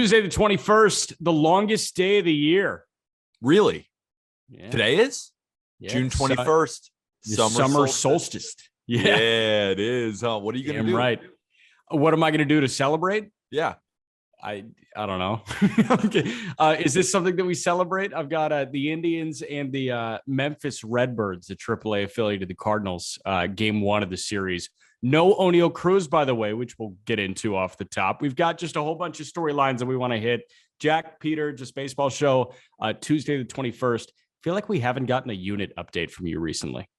Tuesday, the 21st, the longest day of the year. Really? Yeah. Today is June 21st. Summer solstice. Yeah, it is. Huh? What are you going to do? Right. What am I going to do to celebrate? Yeah. I don't know. Is this something that we celebrate? I've got the Indians and the Memphis Redbirds, the AAA affiliate of the Cardinals, game one of the series. No O'Neal Cruz, by the way, which we'll get into off the top. We've got just a whole bunch of storylines that we want to hit. Jack, Peter, Just Baseball Show, Tuesday the 21st. Feel like we haven't gotten a unit update from you recently.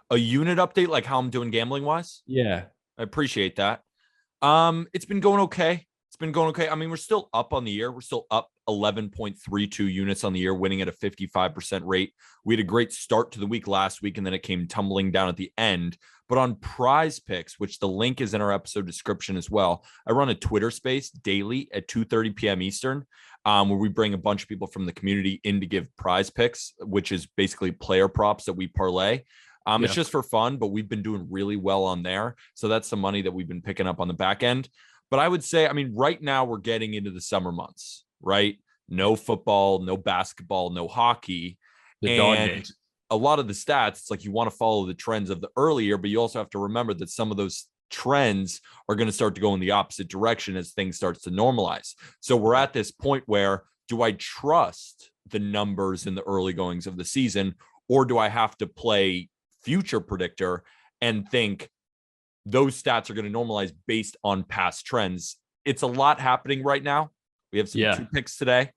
A unit update, like how I'm doing gambling wise? Yeah. I appreciate that. It's been going okay. I mean, we're still up on the year. We're still up 11.32 units on the year, winning at a 55% rate. We had a great start to the week last week, and then it came tumbling down at the end. But on Prize Picks, which the link is in our episode description as well, I run a Twitter space daily at 2:30 p.m. Eastern, where we bring a bunch of people from the community in to give Prize Picks, which is basically player props that we parlay. It's just for fun, but we've been doing really well on there. So that's some money that we've been picking up on the back end. But I would say, I mean, right now we're getting into the summer months, right? No football, no basketball, no hockey. The dog days. A lot of the stats, it's like you want to follow the trends of the earlier, but you also have to remember that some of those trends are going to start to go in the opposite direction as things starts to normalize. So we're at this point where, do I trust the numbers in the early goings of the season, or do I have to play future predictor and think those stats are going to normalize based on past trends? It's a lot happening right now. We have some 2 picks today.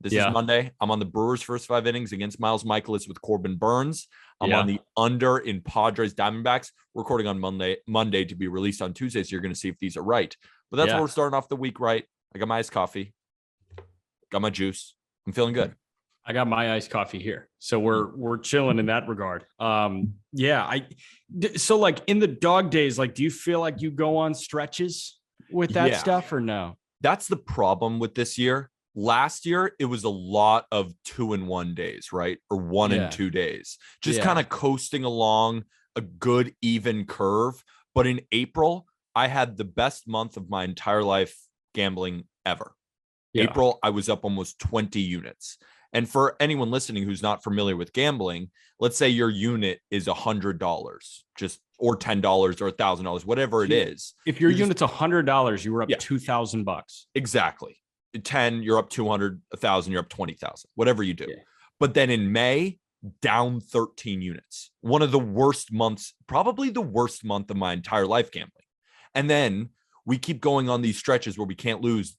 This is Monday. I'm on the Brewers' first 5 innings against Miles Michaelis with Corbin Burns. I'm on the under in Padres Diamondbacks. We're recording on Monday to be released on Tuesday, so you're going to see if these are right. But that's where we're starting off the week right. I got my iced coffee. Got my juice. I'm feeling good. I got my iced coffee here. So we're chilling in that regard. So like in the dog days, like, do you feel like you go on stretches with that stuff or no? That's the problem with this year. Last year, it was a lot of 2-in-1 days, right? Or 1 and 2 days, just kind of coasting along a good, even curve. But in April, I had the best month of my entire life gambling ever. April, I was up almost 20 units. And for anyone listening who's not familiar with gambling, let's say your unit is $100, or $10 or $1,000, whatever it is. If your unit's $100, you were up $2,000. Exactly. 10, you're up 200, 1,000, you're up 20,000, whatever you do. Yeah. But then in May, down 13 units. One of the worst months, probably the worst month of my entire life gambling. And then we keep going on these stretches where we can't lose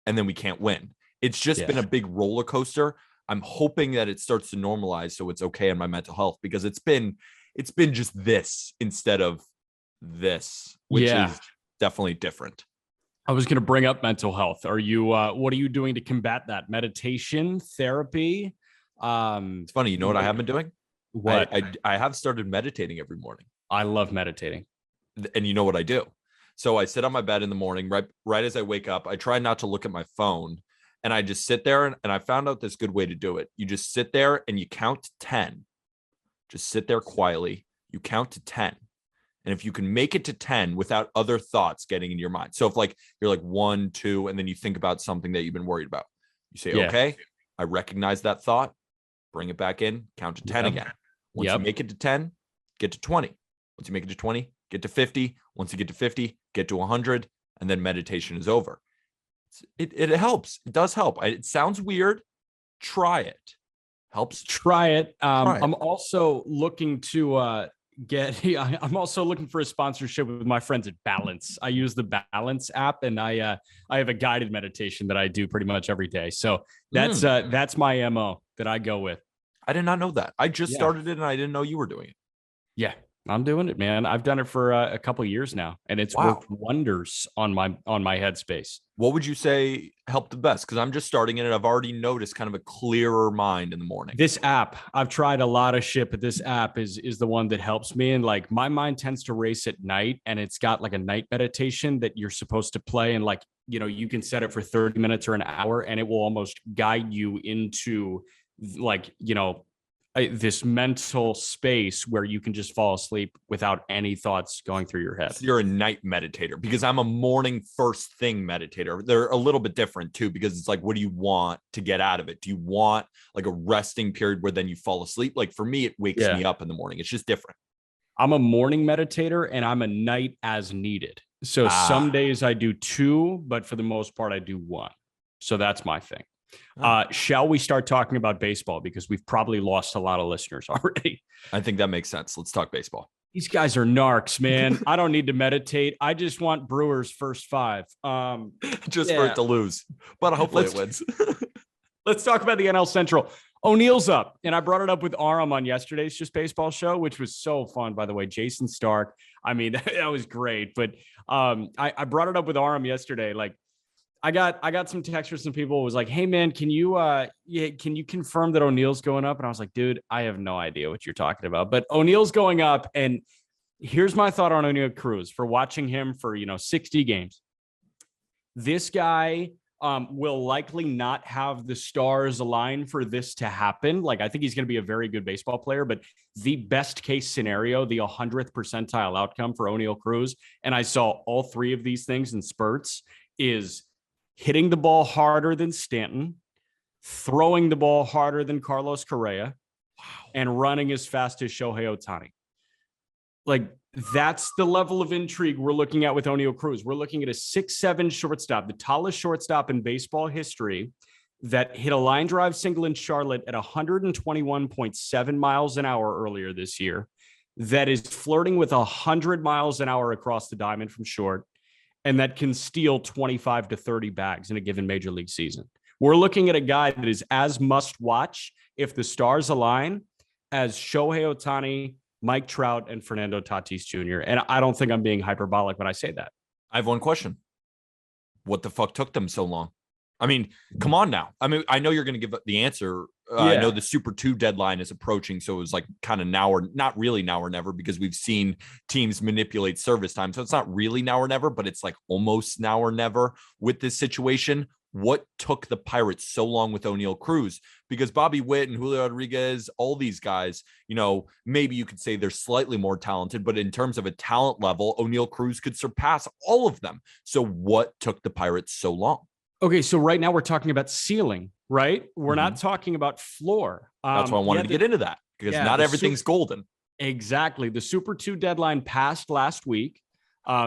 and then we can't win. It's just been a big roller coaster. I'm hoping that it starts to normalize so it's okay in my mental health, because it's been just this instead of this, which is definitely different. I was going to bring up mental health. Are you, what are you doing to combat that? Meditation, therapy? It's funny. You know what I have been doing? What? I have started meditating every morning. I love meditating. And you know what I do? So I sit on my bed in the morning, right as I wake up. I try not to look at my phone, and I just sit there, and I found out this good way to do it. You just sit there and you count to 10. Just sit there quietly. You count to 10. And if you can make it to 10 without other thoughts getting in your mind. So if like you're like 1, 2, and then you think about something that you've been worried about, you say, okay, I recognize that thought, bring it back in, count to 10 again. Once you make it to 10, get to 20. Once you make it to 20, get to 50. Once you get to 50, get to 100, and then meditation is over. It helps. It does help. It sounds weird. Try it. Helps. Try it. I'm also looking to I'm also looking for a sponsorship with my friends at Balance. I use the Balance app, and I have a guided meditation that I do pretty much every day. So that's my MO that I go with. I did not know that. I just started it, and I didn't know you were doing it. Yeah, I'm doing it, man. I've done it for a couple of years now, and it's worked wonders on my headspace. What would you say helped the best? Because I'm just starting it, and I've already noticed kind of a clearer mind in the morning. This app, I've tried a lot of shit, but this app is the one that helps me. And like my mind tends to race at night, and it's got like a night meditation that you're supposed to play. And like, you know, you can set it for 30 minutes or an hour, and it will almost guide you into like, you know, this mental space where you can just fall asleep without any thoughts going through your head. So you're a night meditator, because I'm a morning first thing meditator. They're a little bit different too, because it's like, what do you want to get out of it? Do you want like a resting period where then you fall asleep? Like for me, it wakes me up in the morning. It's just different. I'm a morning meditator and I'm a night as needed. So some days I do 2, but for the most part, I do 1. So that's my thing. Shall we start talking about baseball? Because we've probably lost a lot of listeners already. I think that makes sense. Let's talk baseball. These guys are narcs, man. I don't need to meditate. I just want Brewers first 5. Just for it to lose. But hopefully it wins. Let's talk about the NL Central. O'Neill's up, and I brought it up with Aram on yesterday's Just Baseball show, which was so fun, by the way. Jason Stark. I mean, that was great. But I brought it up with Aram yesterday. Like, I got some texts from some people. It was like, hey man, can you confirm that O'Neill's going up? And I was like, dude, I have no idea what you're talking about. But O'Neill's going up, and here's my thought on O'Neill Cruz for watching him for 60 games. This guy will likely not have the stars align for this to happen. Like, I think he's going to be a very good baseball player, but the best case scenario, the 100th percentile outcome for O'Neill Cruz, and I saw all 3 of these things in spurts, is hitting the ball harder than Stanton, throwing the ball harder than Carlos Correa, and running as fast as Shohei Ohtani. Like, that's the level of intrigue we're looking at with O'Neill Cruz. We're looking at a 6'7" shortstop, the tallest shortstop in baseball history, that hit a line drive single in Charlotte at 121.7 miles an hour earlier this year, that is flirting with 100 miles an hour across the diamond from short, and that can steal 25 to 30 bags in a given major league season. We're looking at a guy that is as must watch, if the stars align, as Shohei Ohtani, Mike Trout, and Fernando Tatis Jr. And I don't think I'm being hyperbolic when I say that. I have one question. What the fuck took them so long? I mean, come on now. I mean, I know you're going to give the answer. I know the Super 2 deadline is approaching, so it was like kind of now or not really now or never, because we've seen teams manipulate service time. So it's not really now or never, but it's like almost now or never with this situation. What took the Pirates so long with O'Neill Cruz? Because Bobby Witt and Julio Rodriguez, all these guys, maybe you could say they're slightly more talented, but in terms of a talent level, O'Neill Cruz could surpass all of them. So what took the Pirates so long? Okay, so right now we're talking about ceiling, right? We're not talking about floor. That's why I wanted to get into that, because not everything's golden. Exactly. The Super 2 deadline passed last week.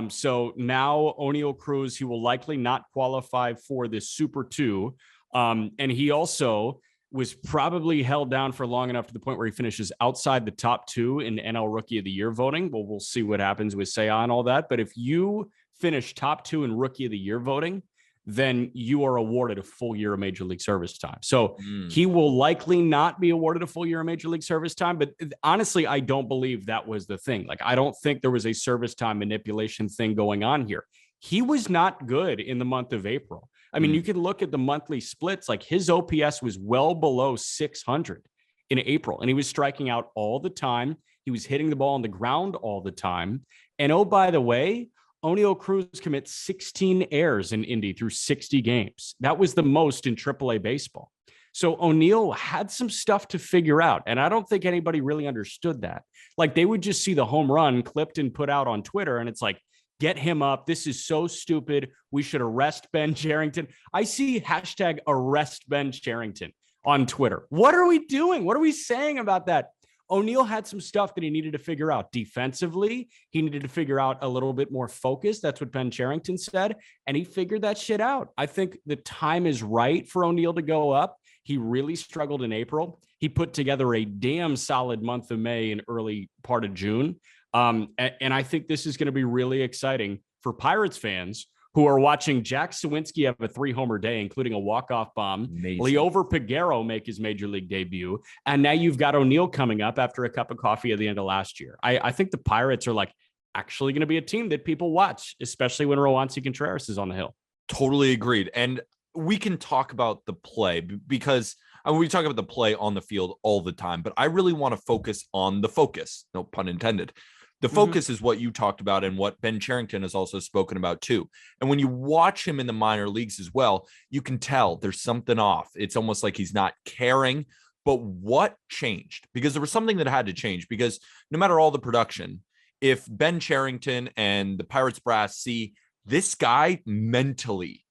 So now O'Neill Cruz, he will likely not qualify for this Super 2. And he also was probably held down for long enough to the point where he finishes outside the top 2 in NL Rookie of the Year voting. Well, we'll see what happens with Seiya and all that. But if you finish top 2 in Rookie of the Year voting, then you are awarded a full year of Major League Service time. So he will likely not be awarded a full year of Major League Service time. But honestly, I don't believe that was the thing. Like, I don't think there was a service time manipulation thing going on here. He was not good in the month of April. I mean, you can look at the monthly splits. Like, his OPS was well below 600 in April, and he was striking out all the time. He was hitting the ball on the ground all the time. And oh, by the way, O'Neill Cruz commits 16 errors in Indy through 60 games. That was the most in AAA baseball. So O'Neill had some stuff to figure out, and I don't think anybody really understood that. Like, they would just see the home run clipped and put out on Twitter, and it's like, get him up. This is so stupid. We should arrest Ben Cherington. I see hashtag arrest Ben Cherington on Twitter. What are we doing? What are we saying about that? O'Neill had some stuff that he needed to figure out defensively. He needed to figure out a little bit more focus. That's what Ben Cherington said. And he figured that shit out. I think the time is right for O'Neill to go up. He really struggled in April. He put together a damn solid month of May and early part of June. And I think this is going to be really exciting for Pirates fans who are watching Jack Sawinski have a 3-homer day, including a walk-off bomb. Amazing. Leover Peguero make his major league debut. And now you've got O'Neill coming up after a cup of coffee at the end of last year. I think the Pirates are like actually going to be a team that people watch, especially when Roansy Contreras is on the hill. Totally agreed. And we can talk about the play because we talk about the play on the field all the time, but I really want to focus on the focus, no pun intended. The focus is what you talked about and what Ben Cherington has also spoken about too. And when you watch him in the minor leagues as well, you can tell there's something off. It's almost like he's not caring, But what changed? Because there was something that had to change, because no matter all the production, if Ben Cherington and the Pirates brass see this guy mentally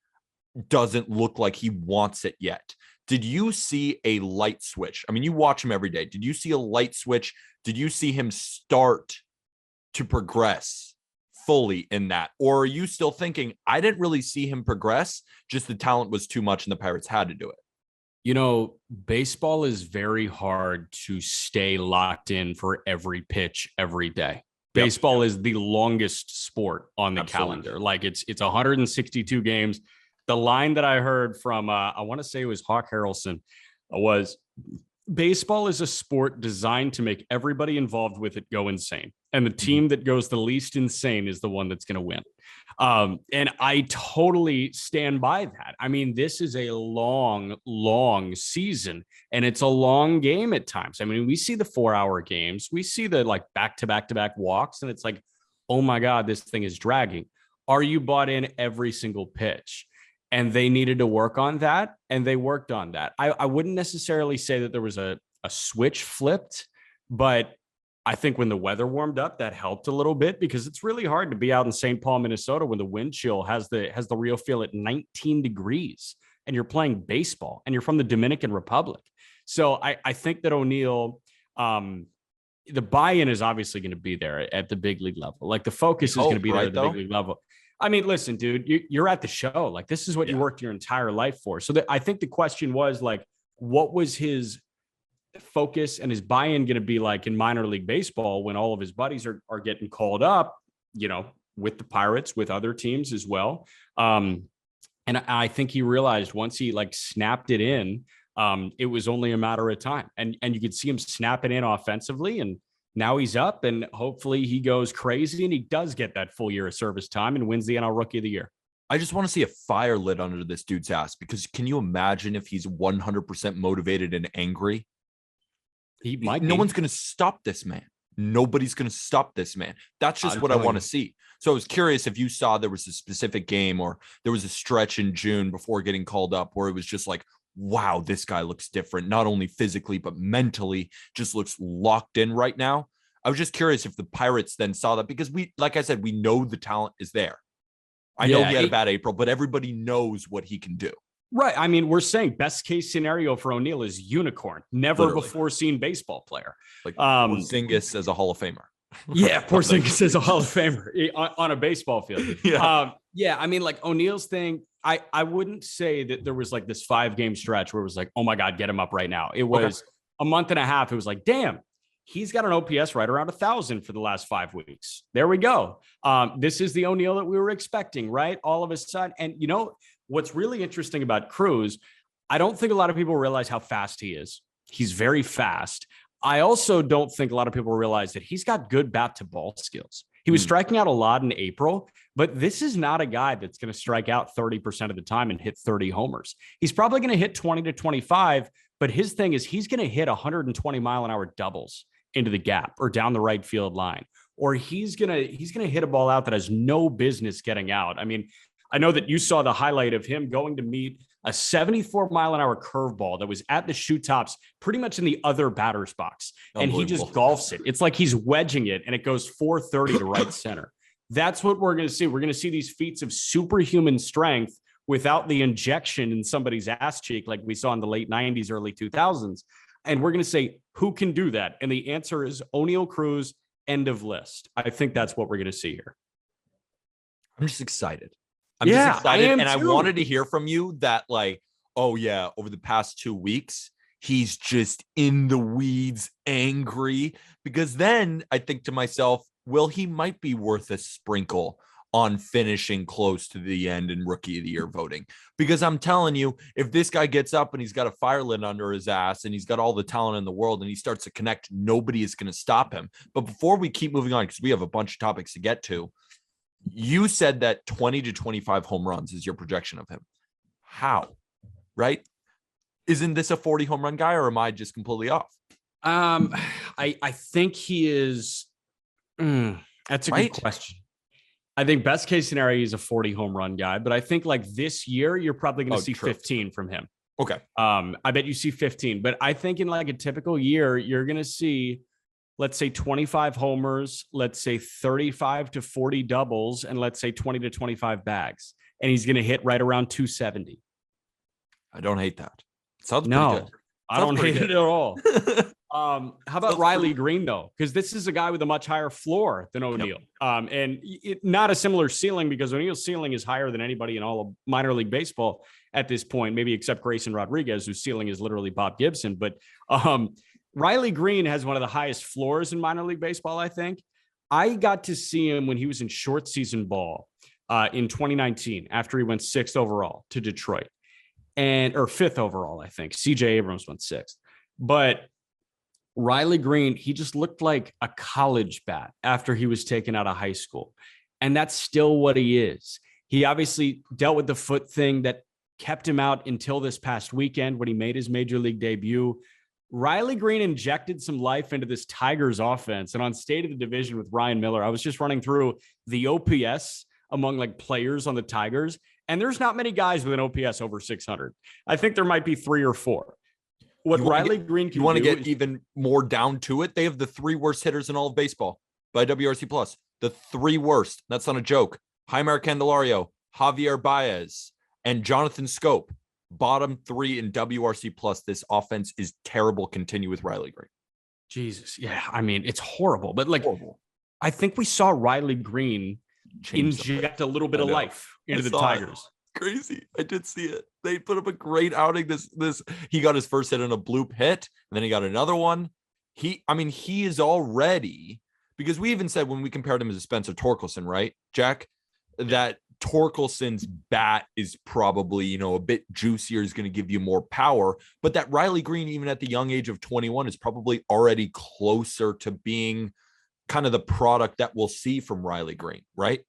doesn't look like he wants it yet. Did you see a light switch? I mean, you watch him every day. Did you see a light switch? Did you see him start to progress fully in that? Or are you still thinking, I didn't really see him progress, just the talent was too much and the Pirates had to do it? You know, baseball is very hard to stay locked in for every pitch every day. Yep. Baseball is the longest sport on the Absolutely. calendar. Like it's 162 games. The line that I heard from I want to say it was Hawk Harrelson was baseball is a sport designed to make everybody involved with it go insane. And the team that goes the least insane is the one that's going to win. And I totally stand by that. I mean, this is a long, long season, and it's a long game at times. I mean, we see the 4-hour games, we see the like back-to-back walks, and it's like, oh my God, this thing is dragging. Are you bought in every single pitch? And they needed to work on that, and they worked on that. I wouldn't necessarily say that there was a switch flipped, but I think when the weather warmed up, that helped a little bit, because it's really hard to be out in St. Paul, Minnesota, when the wind chill has the real feel at 19 degrees, and you're playing baseball, and you're from the Dominican Republic. So I think that O'Neill, the buy-in is obviously going to be there at the big league level. Like the focus is going to be there at the big league level. I mean, listen, dude, you're at the show. Like, this is what you worked your entire life for. So I think the question was like, what was his focus and his buy-in going to be like in minor league baseball when all of his buddies are getting called up, you know, with the Pirates, with other teams as well. And I think he realized once he like snapped it in, it was only a matter of time. And you could see him snap it in offensively, and now he's up, and hopefully he goes crazy and he does get that full year of service time and wins the NL Rookie of the Year. I just want to see a fire lit under this dude's ass, because can you imagine if he's 100% motivated and angry? He might. No one's going to stop this man. Nobody's going to stop this man. That's just what I want to see. So I was curious if you saw there was a specific game or there was a stretch in June before getting called up where it was just like, wow, this guy looks different, not only physically, but mentally just looks locked in right now. I was just curious if the Pirates then saw that, because like I said, we know the talent is there. I know he had a bad April, but everybody knows what he can do. Right. I mean, we're saying best case scenario for O'Neill is unicorn, never Literally. Before seen baseball player. Like Porzingis as a Hall of Famer. Yeah, Porzingis is a Hall of Famer on a baseball field. Yeah. I mean, like O'Neill's thing, I wouldn't say that there was like this 5-game stretch where it was like, oh my God, get him up right now. It was a month and a half. It was like, damn, he's got an OPS right around 1,000 for the last 5 weeks. There we go. This is the O'Neill that we were expecting, right? All of a sudden. And you know, what's really interesting about Cruz, I don't think a lot of people realize how fast he is. He's very fast. I also don't think a lot of people realize that he's got good bat to ball skills. He was striking out a lot in April, but this is not a guy that's going to strike out 30% of the time and hit 30 homers. He's probably going to hit 20 to 25, but his thing is he's going to hit 120 mile an hour doubles into the gap or down the right field line, or he's going to hit a ball out that has no business getting out. I mean, I know that you saw the highlight of him going to meet a 74 mile an hour curveball that was at the shoe tops, pretty much in the other batter's box. And he just golfs it. It's like he's wedging it and it goes 430 to right center. That's what we're going to see. We're going to see these feats of superhuman strength without the injection in somebody's ass cheek, like we saw in the late 90s, early 2000s. And we're going to say, who can do that? And the answer is O'Neill Cruz, end of list. I think that's what we're going to see here. I'm just excited. I'm just excited. And I wanted to hear from you that, like, oh yeah, over the past 2 weeks, he's just in the weeds, angry, because then I think to myself, well, he might be worth a sprinkle on finishing close to the end in Rookie of the Year voting. Because I'm telling you, if this guy gets up and he's got a fire lit under his ass and he's got all the talent in the world and he starts to connect, nobody is going to stop him. But before we keep moving on, because we have a bunch of topics to get to, you said that 20 to 25 home runs is your projection of him. How? Right? Isn't this a 40 home run guy, or am I just completely off? I think he is. That's a good question. I think best case scenario, he's a 40 home run guy, but I think like this year, you're probably going to see 15 from him. Okay. I bet you see 15, but I think in like a typical year, you're going to see, let's say 25 homers, let's say 35 to 40 doubles, and let's say 20 to 25 bags. And he's going to hit right around 270. I don't hate that. Sounds pretty No, good. I Sounds don't pretty hate good. it at all. How about Sounds Riley pretty- Green, though? Because this is a guy with a much higher floor than Yep. O'Neill. Not a similar ceiling, because O'Neill's ceiling is higher than anybody in all of minor league baseball at this point, maybe except Grayson Rodriguez, whose ceiling is literally Bob Gibson. But Riley Green has one of the highest floors in minor league baseball, I think. I got to see him when he was in short season ball in 2019, after he went 6th overall to Detroit, or 5th overall, I think. CJ Abrams went 6th. But Riley Green, he just looked like a college bat after he was taken out of high school. And that's still what he is. He obviously dealt with the foot thing that kept him out until this past weekend when he made his major league debut. Riley Green injected some life into this Tigers offense. And on State of the Division with Ryan Miller, I was just running through the OPS among like players on the Tigers. And there's not many guys with an OPS over 600. I think there might be 3 or 4. What Riley Green can do. You want to get even more down to it? They have the 3 worst hitters in all of baseball by WRC Plus. The 3 worst. That's not a joke. Jeimer Candelario, Javier Baez, and Jonathan Scope. Bottom 3 in WRC Plus. This offense is terrible. Continue with Riley Green. Jesus. Yeah. I mean, it's horrible. But like, Horrible. I think we saw Riley Green inject a little bit of life into the Tigers. Crazy. I did see it. They put up a great outing. This he got his first hit on a bloop hit, and then he got another one. He is already, because we even said when we compared him as a Spencer Torkelson, right, Jack, that Torkelson's bat is probably, a bit juicier, is going to give you more power, but that Riley Green, even at the young age of 21, is probably already closer to being kind of the product that we'll see from Riley Green, right?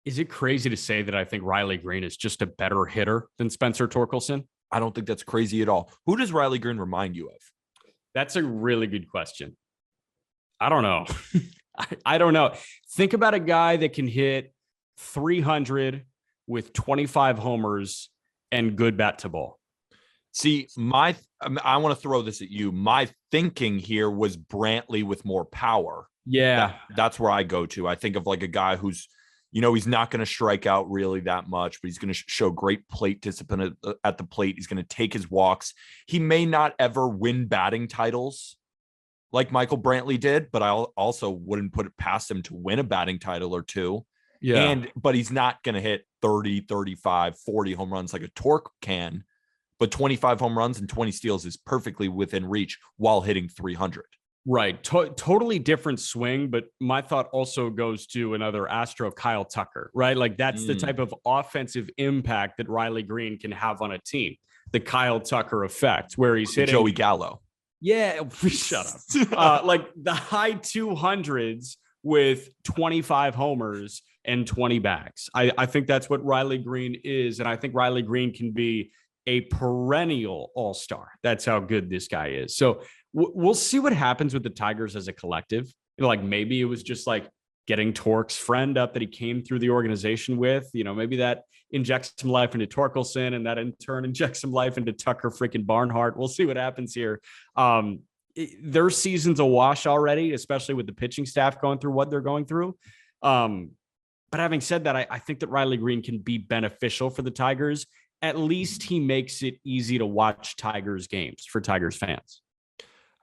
Is it crazy to say that I think Riley Green is just a better hitter than Spencer Torkelson? I don't think that's crazy at all. Who does Riley Green remind you of? That's a really good question. I don't know. I don't know. Think about a guy that can hit 300 with 25 homers and good bat to ball. See, I want to throw this at you. My thinking here was Brantley with more power. Yeah. That's where I go to. I think of like a guy who's, he's not going to strike out really that much, but he's going to show great plate discipline at the plate. He's going to take his walks. He may not ever win batting titles like Michael Brantley did, but I also wouldn't put it past him to win a batting title or 2. Yeah. But he's not going to hit 30, 35, 40 home runs like a Torque can, but 25 home runs and 20 steals is perfectly within reach while hitting 300. Right. Totally different swing. But my thought also goes to another Astro, Kyle Tucker, right? Like that's the type of offensive impact that Riley Green can have on a team. The Kyle Tucker effect, where he's hitting Joey Gallo. Yeah. Shut up. Like the high 200s with 25 homers and 20 bags. I think that's what Riley Green is. And I think Riley Green can be a perennial all-star. That's how good this guy is. So we'll see what happens with the Tigers as a collective. Like maybe it was just like getting Torque's friend up that he came through the organization with, maybe that injects some life into Torkelson, and that in turn injects some life into Tucker freaking Barnhart. We'll see what happens here. Their season's a wash already, especially with the pitching staff going through what they're going through. But having said that, I think that Riley Green can be beneficial for the Tigers. At least he makes it easy to watch Tigers games for Tigers fans.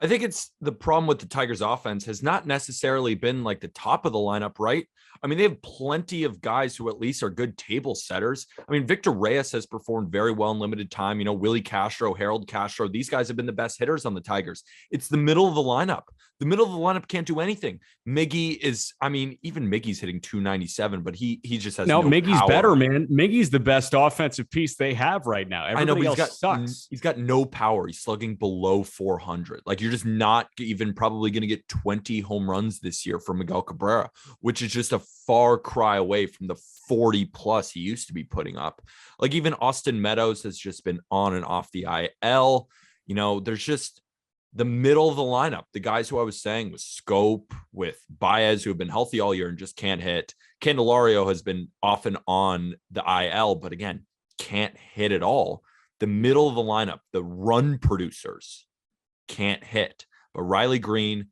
I think it's the problem with the Tigers offense has not necessarily been like the top of the lineup, right? I mean, they have plenty of guys who at least are good table setters. I mean, Victor Reyes has performed very well in limited time. Willie Castro, Harold Castro, these guys have been the best hitters on the Tigers. It's the middle of the lineup. The middle of the lineup can't do anything. Miggy is, even Miggy's hitting 297, but he just has no Miggy's power. Better, man. Miggy's the best offensive piece they have right now. Everybody else sucks. He's got no power. He's slugging below 400. Like you're just not even probably going to get 20 home runs this year from Miguel Cabrera, which is just a far cry away from the 40 plus he used to be putting up. Like even Austin Meadows has just been on and off the IL. There's just the middle of the lineup. The guys who I was saying with Scope, with Baez, who have been healthy all year and just can't hit. Candelario has been off and on the IL, but again, can't hit at all. The middle of the lineup, the run producers can't hit. But Riley Green,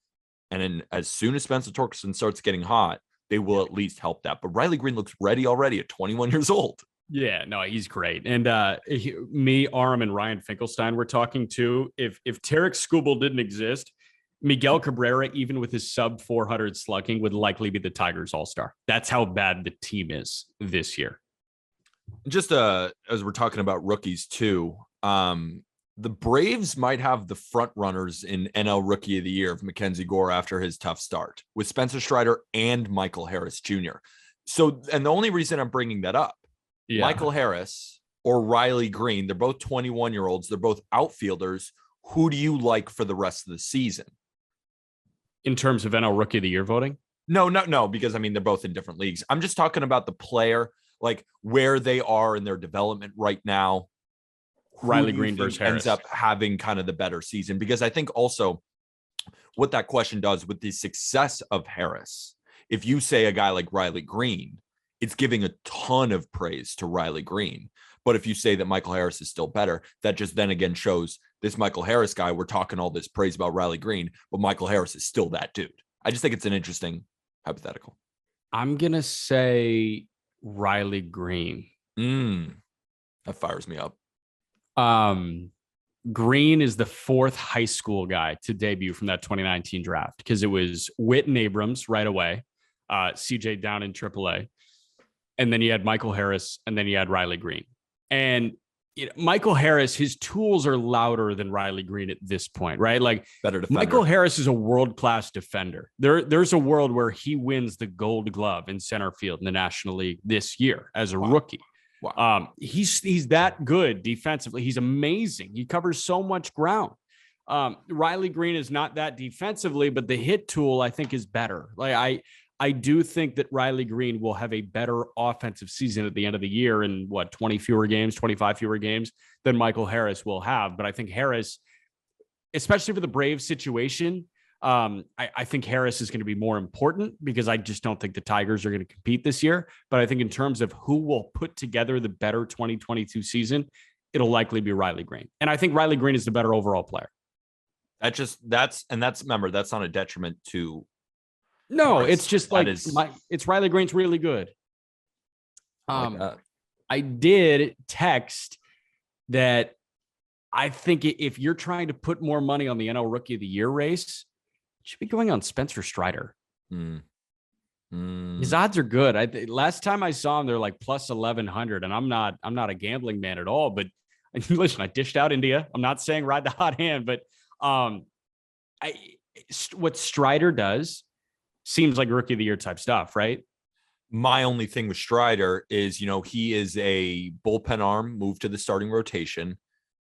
and then as soon as Spencer Torkelson starts getting hot, they will at least help that. But Riley Green looks ready already at 21 years old. Yeah, no, he's great. And me, Aram, and Ryan Finkelstein were talking too. If Tarek Skubal didn't exist, Miguel Cabrera, even with his sub 400 slugging, would likely be the Tigers all-star. That's how bad the team is this year. Just as we're talking about rookies too, the Braves might have the front runners in NL Rookie of the Year of Mackenzie Gore after his tough start with Spencer Strider and Michael Harris Jr. So, and the only reason I'm bringing that up, Michael Harris or Riley Green, they're both 21-year-olds. They're both outfielders. Who do you like for the rest of the season? In terms of NL Rookie of the Year voting? No, because I mean, they're both in different leagues. I'm just talking about the player, like where they are in their development right now. Riley Green versus Harris ends up having kind of the better season, because I think also what that question does with the success of Harris, if you say a guy like Riley Green, it's giving a ton of praise to Riley Green. But if you say that Michael Harris is still better, that just then again shows this Michael Harris guy, we're talking all this praise about Riley Green, but Michael Harris is still that dude. I just think it's an interesting hypothetical. I'm going to say Riley Green. That fires me up. Green is the fourth high school guy to debut from that 2019 draft, because it was Witt and Abrams right away, CJ down in AAA, and then you had Michael Harris, and then you had Riley Green. And Michael Harris, his tools are louder than Riley Green at this point, right? Like, better defender. Michael Harris is a world-class defender. There's a world where he wins the Gold Glove in center field in the National League this year as a rookie. Wow. He's that good defensively. He's amazing. He covers so much ground. Riley Green is not that defensively, but the hit tool I think is better. Like I do think that Riley Green will have a better offensive season at the end of the year in 25 fewer games than Michael Harris will have. But I think Harris, especially for the Braves situation, I think Harris is going to be more important, because I just don't think the Tigers are going to compete this year. But I think in terms of who will put together the better 2022 season, it'll likely be Riley Green. And I think Riley Green is the better overall player. That's remember, that's not a detriment to. No, Harris. It's just like it's Riley Green's really good. I did text that I think if you're trying to put more money on the NL Rookie of the Year race, it should be going on Spencer Strider. His odds are good. Last time I saw him, they're like plus 1,100, and I'm not a gambling man at all. But listen, I dished out India. I'm not saying ride the hot hand, but what Strider does seems like Rookie of the Year type stuff, right? My only thing with Strider is, he is a bullpen arm, moved to the starting rotation.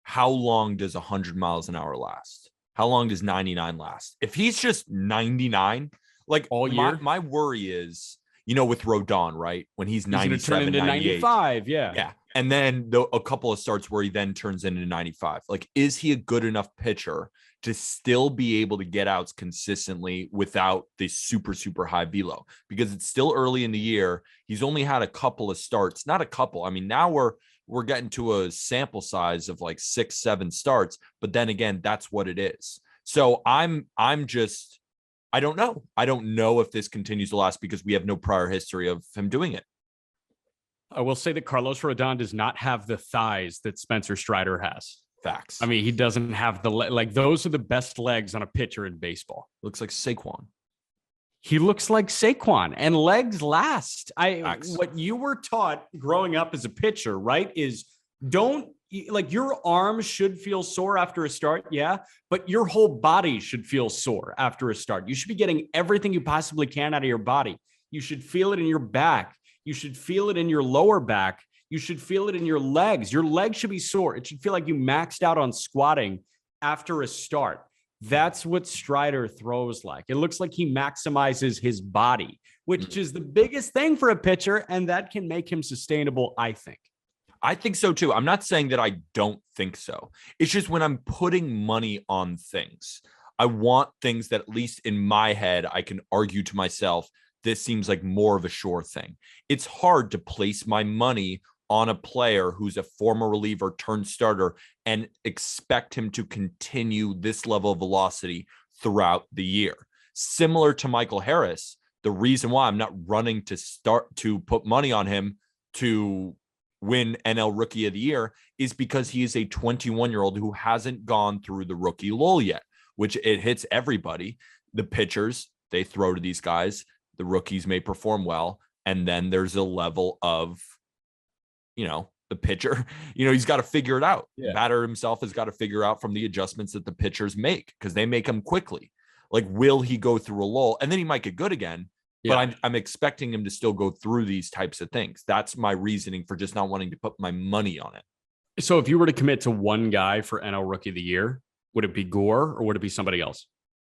How long does 100 miles an hour last? How long does 99 last? If he's just 99, like all year, my worry is, with Rodon, right? When he's 97, 95, yeah. Yeah. And then a couple of starts where he then turns into 95. Like, is he a good enough pitcher to still be able to get outs consistently without the super, super high velo? Because it's still early in the year. He's only had a couple of starts, not a couple. I mean, now we're getting to a sample size of like 6-7 starts, but then again, that's what it is. So I don't know. I don't know if this continues to last, because we have no prior history of him doing it. I will say that Carlos Rodon does not have the thighs that Spencer Strider has. Facts. I mean, he doesn't have those are the best legs on a pitcher in baseball. Looks like Saquon. He looks like Saquon, and legs last. Facts. What you were taught growing up as a pitcher, right, is your arms should feel sore after a start. Yeah. But your whole body should feel sore after a start. You should be getting everything you possibly can out of your body. You should feel it in your back. You should feel it in your lower back. You should feel it in your legs. Your legs should be sore. It should feel like you maxed out on squatting after a start. That's what Strider throws like. It looks like he maximizes his body, which is the biggest thing for a pitcher, and that can make him sustainable, I think. I think so too. I'm not saying that I don't think so. It's just when I'm putting money on things, I want things that, at least in my head, I can argue to myself, this seems like more of a sure thing. It's hard to place my money on a player who's a former reliever turned starter and expect him to continue this level of velocity throughout the year. Similar to Michael Harris, the reason why I'm not running to put money on him to win NL Rookie of the Year is because he is a 21-year-old who hasn't gone through the rookie lull yet, which it hits everybody. The pitchers, they throw to these guys. The rookies may perform well. And then there's a level of, the pitcher, he's got to figure it out. Yeah. Batter himself has got to figure out from the adjustments that the pitchers make, because they make them quickly. Like, will he go through a lull? And then he might get good again. Yeah. But I'm expecting him to still go through these types of things. That's my reasoning for just not wanting to put my money on it. So if you were to commit to one guy for NL Rookie of the Year, would it be Gore or would it be somebody else?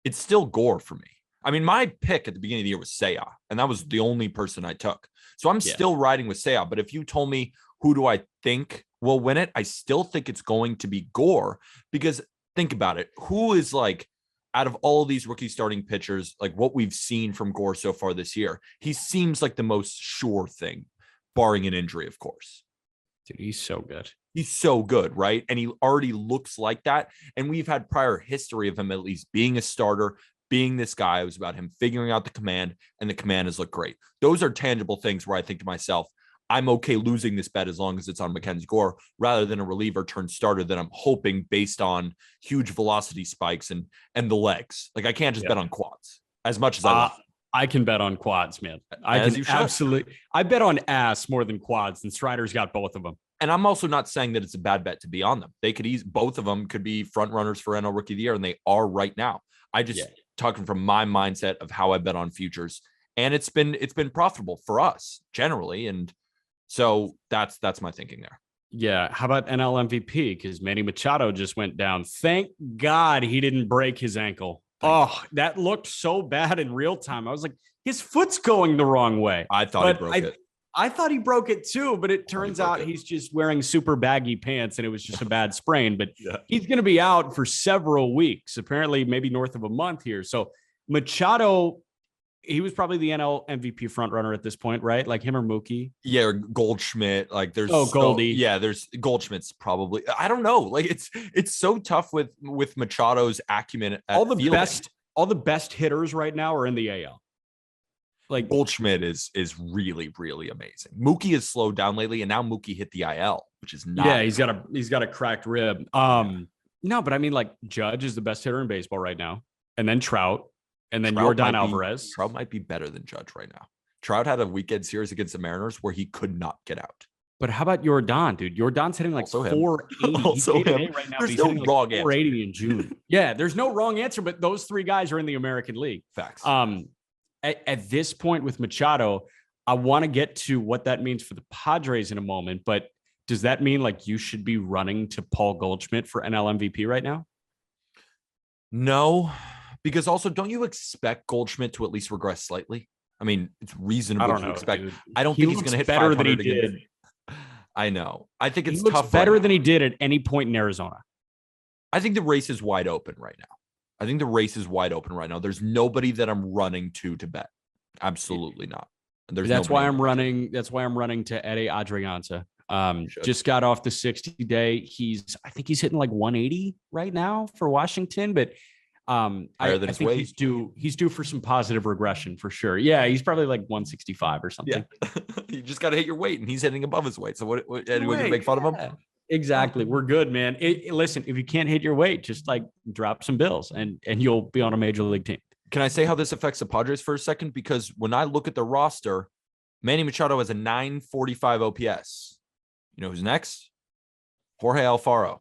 It's still Gore for me. I mean, my pick at the beginning of the year was Seiya, and that was the only person I took. So I'm still riding with Seiya. But if you told me who do I think will win it, I still think it's going to be Gore, because think about it. Who is like, out of all of these rookie starting pitchers, like what we've seen from Gore so far this year, he seems like the most sure thing, barring an injury, of course. Dude, he's so good. He's so good, right? And he already looks like that. And we've had prior history of him at least being a starter, being this guy. It was about him figuring out the command, and the command has looked great. Those are tangible things where I think to myself, I'm okay losing this bet as long as it's on Mackenzie Gore, rather than a reliever turned starter that I'm hoping based on huge velocity spikes and the legs. Like, I can't just bet on quads as much as I love. I can bet on quads, man. I bet on ass more than quads, and Strider's got both of them. And I'm also not saying that it's a bad bet to be on them. They could both of them could be front runners for NL Rookie of the Year, and they are right now. I just talking from my mindset of how I bet on futures, and it's been profitable for us generally, and so that's my thinking there. Yeah. How about NL MVP? Because Manny Machado just went down. Thank God he didn't break his ankle. That looked so bad in real time. I was like, his foot's going the wrong way. I thought he broke it. I thought he broke it too, but it turns out he's just wearing super baggy pants and it was just a bad sprain. But he's going to be out for several weeks, apparently maybe north of a month here. So Machado, he was probably the NL MVP frontrunner at this point, right? Like him or Mookie? Yeah, or Goldschmidt. Like there's Goldie. There's Goldschmidt's probably. I don't know. Like it's so tough with Machado's acumen. All the best hitters right now are in the AL. Like Goldschmidt is really, really amazing. Mookie has slowed down lately, and now Mookie hit the IL, which is not. Yeah, he's got a cracked rib. No, but I mean, like Judge is the best hitter in baseball right now, and then Trout, and then Yordan Alvarez. Trout might be better than Judge right now. Trout had a weekend series against the Mariners where he could not get out. But how about Yordan, dude? Yordan's hitting like 480. Also him. Right now. There's no wrong answer. 480 in June. Yeah, there's no wrong answer, but those three guys are in the American League. Facts. At this point with Machado, I want to get to what that means for the Padres in a moment, but does that mean like you should be running to Paul Goldschmidt for NL MVP right now? No, because also don't you expect Goldschmidt to at least regress slightly? I mean, it's reasonable to expect. Dude. I don't think he's going to hit better than he did. I know. I think it's tough. Better than he did at any point in Arizona. I think the race is wide open right now. There's nobody that I'm running to bet. Absolutely not. That's why I'm running to Eddie Adrianza. Just got off the 60-day. I think he's hitting like 180 right now for Washington, but I think he's due for some positive regression for sure. Yeah, he's probably like 165 or something. Yeah. You just got to hit your weight, and he's hitting above his weight. So what anyone can make fun of him? Exactly. We're good, man. Listen, if you can't hit your weight, just like drop some bills and you'll be on a major league team. Can I say how this affects the Padres for a second? Because when I look at the roster, Manny Machado has a 945 OPS. You know who's next? Jorge Alfaro.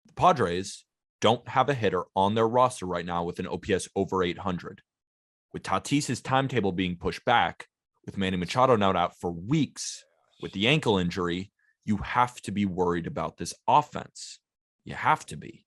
The Padres don't have a hitter on their roster right now with an OPS over 800. With Tatis's timetable being pushed back, with Manny Machado now out for weeks with the ankle injury, you have to be worried about this offense. You have to be.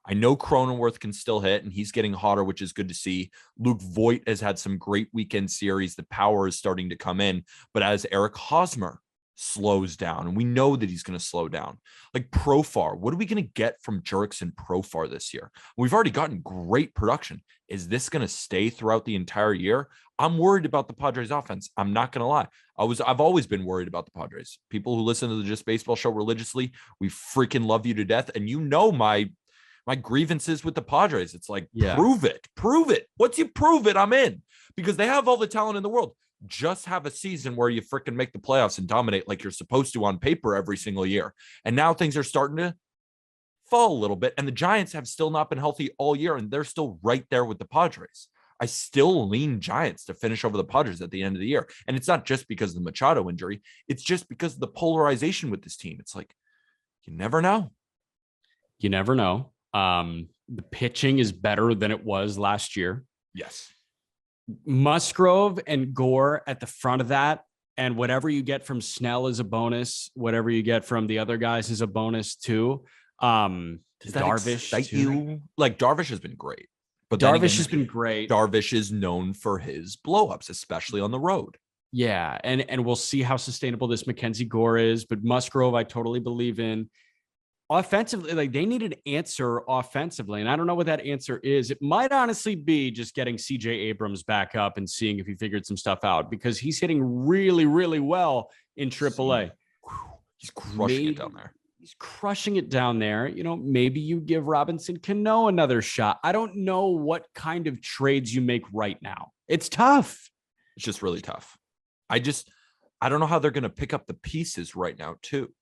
I know Cronenworth can still hit, and he's getting hotter, which is good to see. Luke Voit has had some great weekend series. The power is starting to come in. But as Eric Hosmer slows down, and we know that he's going to slow down. Like Profar, what are we going to get from Jurickson Profar this year? We've already gotten great production. Is this going to stay throughout the entire year? I'm worried about the Padres offense. I'm not going to lie. I've always been worried about the Padres. People who listen to the Just Baseball show religiously, we freaking love you to death. And you know my grievances with the Padres. It's like, prove it. Once you prove it, I'm in, because they have all the talent in the world. Just have a season where you freaking make the playoffs and dominate like you're supposed to on paper every single year. And now things are starting to fall a little bit. And the Giants have still not been healthy all year, and they're still right there with the Padres. I still lean Giants to finish over the Padres at the end of the year. And it's not just because of the Machado injury. It's just because of the polarization with this team. It's like, you never know. You never know. The pitching is better than it was last year. Yes. Musgrove and Gore at the front of that, and whatever you get from Snell is a bonus. Whatever you get from the other guys is a bonus too. Does that Darvish excite too? you? Like, Darvish has been great, but Darvish has been great. Darvish is known for his blowups, especially on the road. Yeah, and we'll see how sustainable this Mackenzie Gore is. But Musgrove, I totally believe in. Offensively, like, they need an answer offensively, and I don't know what that answer is. It might honestly be just getting CJ Abrams back up and seeing if he figured some stuff out, because he's hitting really, really well in AAA. He's crushing it down there. He's crushing it down there. You know, maybe you give Robinson Cano another shot. I don't know what kind of trades you make right now. It's tough. It's just really tough. I don't know how they're going to pick up the pieces right now too.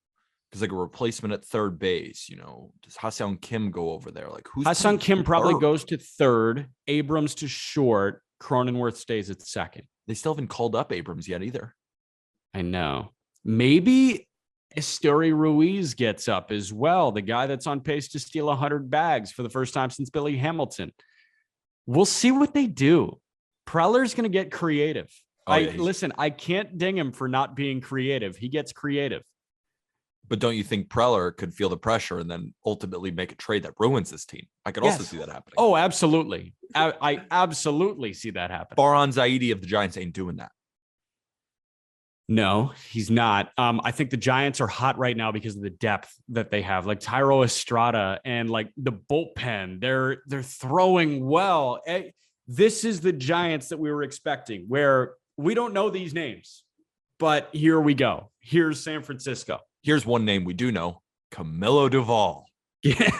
Because like a replacement at third base, you know, does Ha-Seong Kim go over there? Like, who's Ha-Seong Kim probably goes to third, Abrams to short, Cronenworth stays at second. They still haven't called up Abrams yet either. I know. Maybe Esteury Ruiz gets up as well, the guy that's on pace to steal 100 bags for the first time since Billy Hamilton. We'll see what they do. Preller's going to get creative. Listen, I can't ding him for not being creative. He gets creative. But don't you think Preller could feel the pressure and then ultimately make a trade that ruins this team? I could also see that happening. Oh, absolutely. I absolutely see that happen. Farhan Zaidi of the Giants ain't doing that. No, he's not. I think the Giants are hot right now because of the depth that they have, like Tyro Estrada and like the bullpen. They're throwing well. This is the Giants that we were expecting, where we don't know these names, but here we go. Here's San Francisco. Here's one name we do know: Camilo Duvall. Yeah,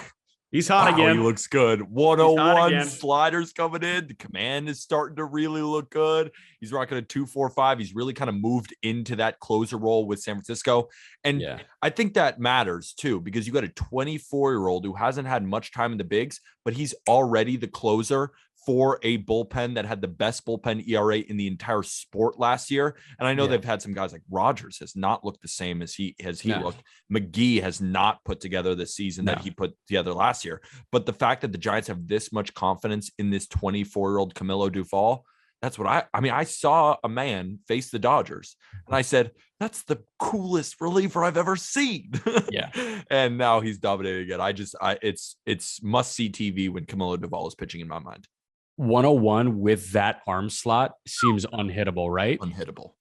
he's hot again. He looks good. 101 sliders coming in. The command is starting to really look good. He's rocking a 2.45. He's really kind of moved into that closer role with San Francisco. And I think that matters too, because you got a 24-year-old who hasn't had much time in the bigs, but he's already the closer for a bullpen that had the best bullpen ERA in the entire sport last year. And I know they've had some guys like Rogers has not looked the same as he looked. McGee has not put together the season that he put together last year. But the fact that the Giants have this much confidence in this 24-year-old Camilo Duvall, that's what I saw a man face the Dodgers and I said, that's the coolest reliever I've ever seen. Yeah. And now he's dominating it. It's must see TV when Camilo Duvall is pitching in my mind. 101 with that arm slot seems unhittable, right? Unhittable.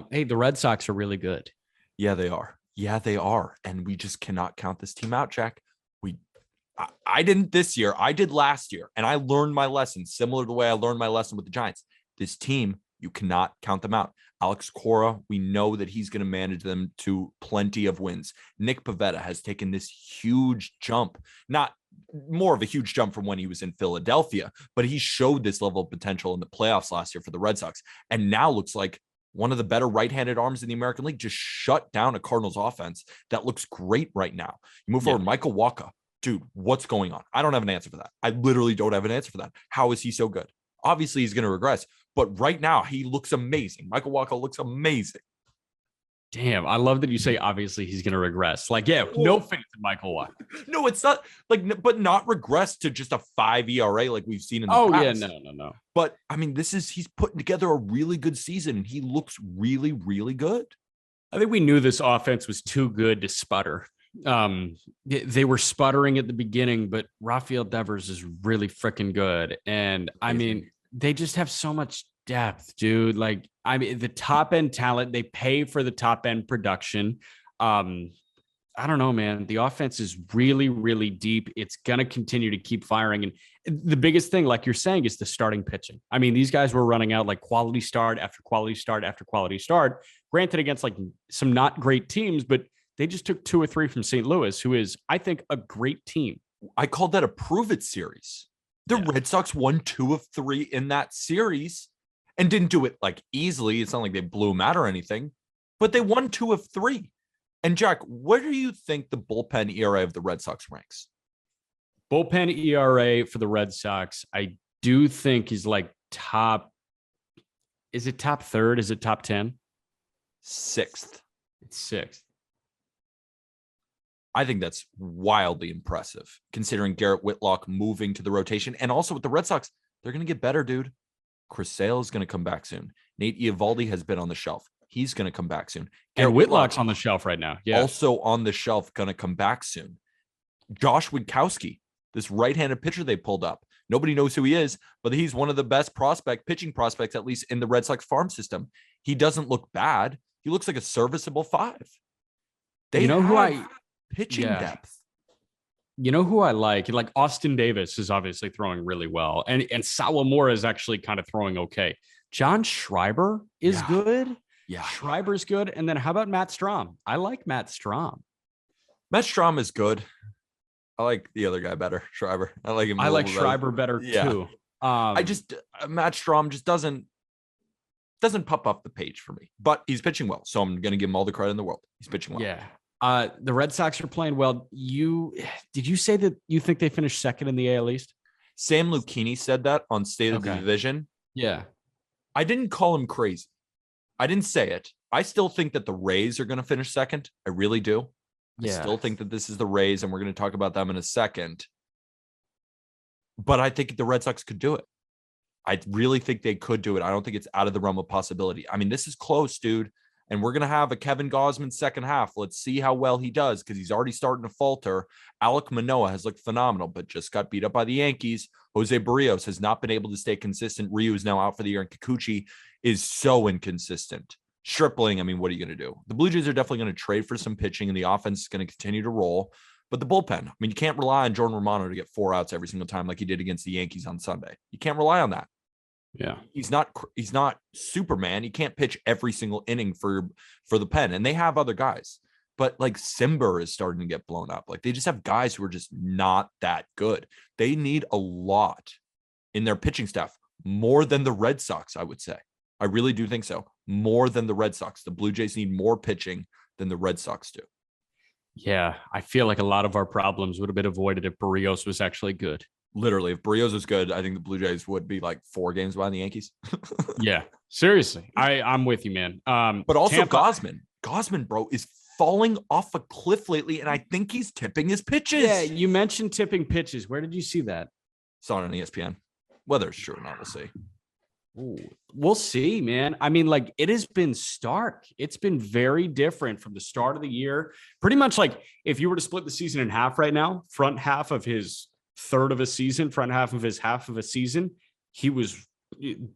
Hey, the Red Sox are really good. Yeah, they are. And we just cannot count this team out, Jack. I didn't this year. I did last year. And I learned my lesson, similar to the way I learned my lesson with the Giants. This team, you cannot count them out. Alex Cora, we know that he's going to manage them to plenty of wins. Nick Pivetta has taken this huge jump, not more of a huge jump from when he was in Philadelphia, but he showed this level of potential in the playoffs last year for the Red Sox. And now looks like one of the better right-handed arms in the American League, just shut down a Cardinals offense that looks great right now. You move forward, Michael Wacha. Dude, what's going on? I don't have an answer for that. I literally don't have an answer for that. How is he so good? Obviously, he's going to regress, but right now he looks amazing. Michael Wacha looks amazing. Damn, I love that you say obviously he's going to regress. Like, no faith in Michael Wacha. No, it's not like, but not regress to just a 5 ERA like we've seen in the past. Yeah, no. But I mean, he's putting together a really good season and he looks really, really good. I think we knew this offense was too good to sputter. They were sputtering at the beginning, but Rafael Devers is really freaking good. And I mean, they just have so much depth, dude. Like, I mean, the top end talent, they pay for the top end production. Um, I don't know, man. The offense is really, really deep. It's going to continue to keep firing. And the biggest thing, like you're saying, is the starting pitching. I mean, these guys were running out like quality start after quality start after quality start, granted against like some not great teams, but they just took 2 or 3 from St. Louis, who is, I think, a great team. I called that a prove it series. The Red Sox won 2 of 3 in that series and didn't do it like easily. It's not like they blew them out or anything, but they won 2 of 3. And Jack, where do you think the bullpen ERA of the Red Sox ranks? Bullpen ERA for the Red Sox, I do think is like top. Is it top third? Is it top 10? 6th. It's 6th. I think that's wildly impressive considering Garrett Whitlock moving to the rotation. And also with the Red Sox, they're going to get better, dude. Chris Sale is going to come back soon. Nate Eovaldi has been on the shelf. He's going to come back soon. Garrett Whitlock's on the shelf right now. Yeah. Also on the shelf, going to come back soon. Josh Witkowski, this right-handed pitcher they pulled up. Nobody knows who he is, but he's one of the best pitching prospects, at least in the Red Sox farm system. He doesn't look bad. He looks like a serviceable 5. They have pitching depth. You know who I like? Like Austin Davis is obviously throwing really well. And Sawamura is actually kind of throwing okay. John Schreiber is good. Yeah. Schreiber's good. And then how about Matt Strahm? I like Matt Strahm. Matt Strahm is good. I like the other guy better, Schreiber. I like him. I like Schreiber better too. Matt Strahm just doesn't pop off the page for me, but he's pitching well. So I'm going to give him all the credit in the world. He's pitching well. Yeah. The Red Sox are playing well. Did you say that you think they finished second in the AL East? Sam Lucchini said that on State of the Division. Yeah. I didn't call him crazy. I didn't say it. I still think that the Rays are going to finish second. I really do. I still think that this is the Rays, and we're going to talk about them in a second. But I think the Red Sox could do it. I really think they could do it. I don't think it's out of the realm of possibility. I mean, this is close, dude. And we're going to have a Kevin Gausman second half. Let's see how well he does because he's already starting to falter. Alek Manoah has looked phenomenal, but just got beat up by the Yankees. Jose Barrios has not been able to stay consistent. Ryu is now out for the year, and Kikuchi is so inconsistent. Stripling, I mean, what are you going to do? The Blue Jays are definitely going to trade for some pitching, and the offense is going to continue to roll. But the bullpen, I mean, you can't rely on Jordan Romano to get 4 outs every single time like he did against the Yankees on Sunday. You can't rely on that. Yeah. He's not Superman. He can't pitch every single inning for the pen. And they have other guys. But like Simber is starting to get blown up. Like they just have guys who are just not that good. They need a lot in their pitching staff, more than the Red Sox, I would say. I really do think so. More than the Red Sox. The Blue Jays need more pitching than the Red Sox do. Yeah, I feel like a lot of our problems would have been avoided if Barrios was actually good. Literally, if Barrios was good, I think the Blue Jays would be like 4 games behind the Yankees. Yeah, seriously. I'm with you, man. But also Gausman, bro, is falling off a cliff lately, and I think he's tipping his pitches. Yeah, you mentioned tipping pitches. Where did you see that? Saw it on ESPN. Whether it's true or not, we'll see. Ooh, we'll see, man. I mean, like it has been stark. It's been very different from the start of the year. Pretty much like if you were to split the season in half right now, front half of his third of a season, front half of his half of a season, he was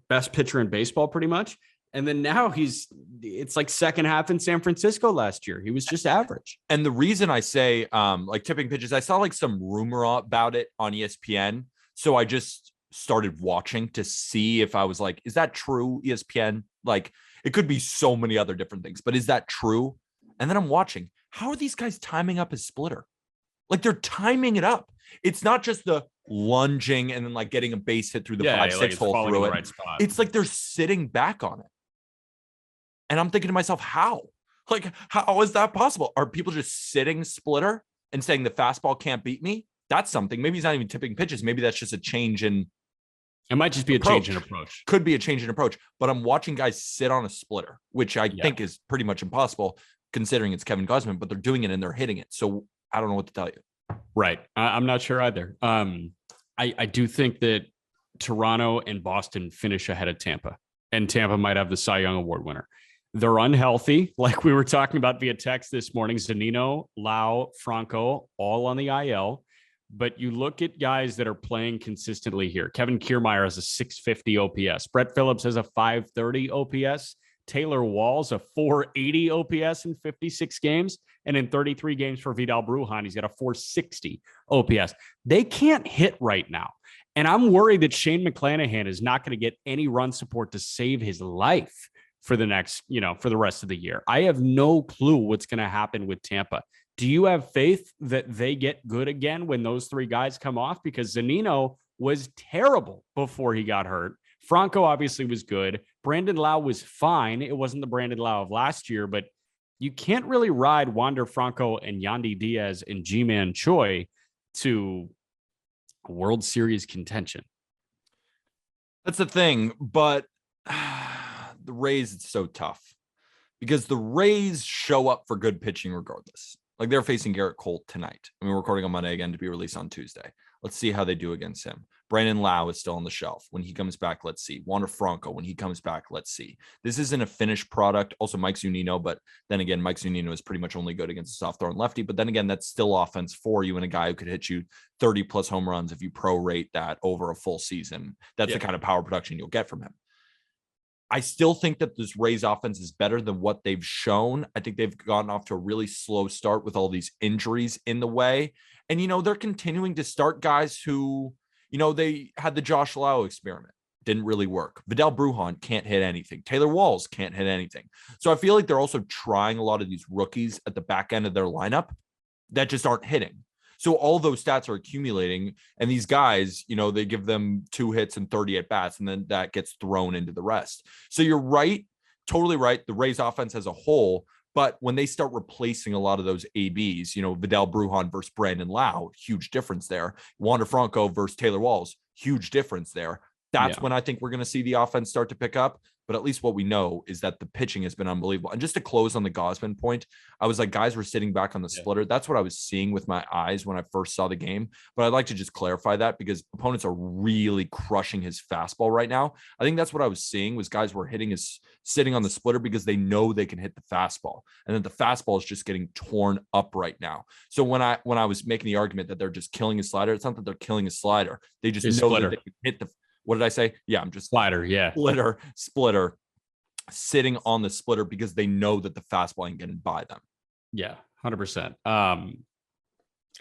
best pitcher in baseball pretty much. And then now it's like second half in San Francisco last year. He was just average. And the reason I say like tipping pitches, I saw like some rumor about it on ESPN. So I just started watching to see if I was like, is that true, ESPN? Like it could be so many other different things, but is that true? And then I'm watching, how are these guys timing up his splitter? Like they're timing it up. It's not just the lunging and then like getting a base hit through the 5-6 hole through it. Right spot. It's like they're sitting back on it. And I'm thinking to myself, how? Like, how is that possible? Are people just sitting splitter and saying the fastball can't beat me? That's something. Maybe he's not even tipping pitches. Maybe that's just a change in. It might just be approach. A change in approach. Could be a change in approach. But I'm watching guys sit on a splitter, which I think is pretty much impossible considering it's Kevin Gausman, but they're doing it and they're hitting it. So I don't know what to tell you. Right. I'm not sure either. I do think that Toronto and Boston finish ahead of Tampa, and Tampa might have the Cy Young Award winner. They're unhealthy, like we were talking about via text this morning. Zunino, Lau, Franco, all on the IL. But you look at guys that are playing consistently here. Kevin Kiermaier has a 650 OPS. Brett Phillips has a 530 OPS. Taylor Walls a 480 OPS in 56 games. And in 33 games for Vidal Brujan, he's got a 460 OPS. They can't hit right now. And I'm worried that Shane McClanahan is not going to get any run support to save his life for the next, for the rest of the year. I have no clue what's going to happen with Tampa. Do you have faith that they get good again when those three guys come off? Because Zunino was terrible before he got hurt. Franco obviously was good. Brandon Lau was fine. It wasn't the Brandon Lau of last year, but you can't really ride Wander Franco and Yandy Diaz and G-Man Choi to World Series contention. That's the thing, but the Rays, it's so tough because the Rays show up for good pitching regardless. Like they're facing Garrett Cole tonight. I mean, we're recording on Monday again to be released on Tuesday. Let's see how they do against him. Brandon Lau is still on the shelf. When he comes back, let's see. Wander Franco, when he comes back, let's see. This isn't a finished product. Also, Mike Zunino, but then again, Mike Zunino is pretty much only good against a soft throw and lefty. But then again, that's still offense for you and a guy who could hit you 30 plus home runs if you prorate that over a full season. That's the kind of power production you'll get from him. I still think that this Rays offense is better than what they've shown. I think they've gotten off to a really slow start with all these injuries in the way. And, they're continuing to start guys who, they had the Josh Lau experiment. Didn't really work. Vidal Brujan can't hit anything. Taylor Walls can't hit anything. So I feel like they're also trying a lot of these rookies at the back end of their lineup that just aren't hitting. So all those stats are accumulating, and these guys, they give them 2 hits and 30 at bats, and then that gets thrown into the rest. So you're right, totally right. The Rays offense as a whole, but when they start replacing a lot of those ABs, Vidal Brujan versus Brandon Lau, huge difference there. Wander Franco versus Taylor Walls, huge difference there. That's when I think we're going to see the offense start to pick up. But at least what we know is that the pitching has been unbelievable. And just to close on the Gausman point, I was like, guys were sitting back on the splitter. That's what I was seeing with my eyes when I first saw the game. But I'd like to just clarify that because opponents are really crushing his fastball right now. I think that's what I was seeing was guys were sitting on the splitter because they know they can hit the fastball. And then the fastball is just getting torn up right now. So when I was making the argument that they're just killing his slider, it's not that they're killing his slider. They just know that they can hit the what did I say? Yeah, I'm just slider. Yeah. Splitter sitting on the splitter because they know that the fastball ain't getting by them. Yeah. 100%.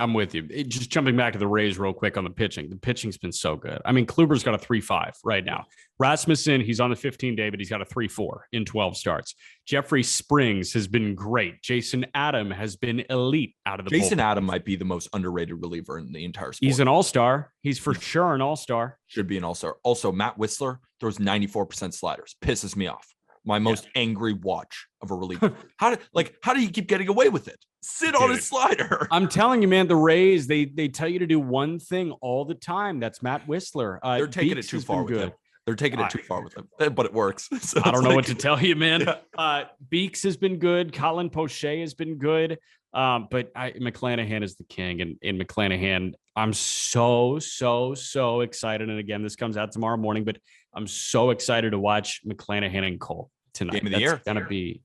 I'm with you. Just jumping back to the Rays real quick on the pitching. The pitching's been so good. I mean, Kluber's got a 3.5 right now. Rasmussen, he's on the 15-day, but he's got a 3.4 in 12 starts. Jeffrey Springs has been great. Jason Adam has been elite out of the Jason bullpen. Adam might be the most underrated reliever in the entire sport. He's an all-star. He's for sure an all-star. Should be an all-star. Also, Matt Whistler throws 94% sliders. Pisses me off. My most angry watch of a reliever. How do you keep getting away with it? Sit on a slider. I'm telling you, man, the Rays, they tell you to do one thing all the time. That's Matt Whistler. They're taking it too far with him. They're taking it too far with him, but it works. So I don't know what to tell you, man. Beeks has been good. Colin Poche has been good. But McClanahan is the king. And in McClanahan, I'm so excited. And again, this comes out tomorrow morning, but I'm so excited to watch McClanahan and Cole tonight. Game of the year. It's going to be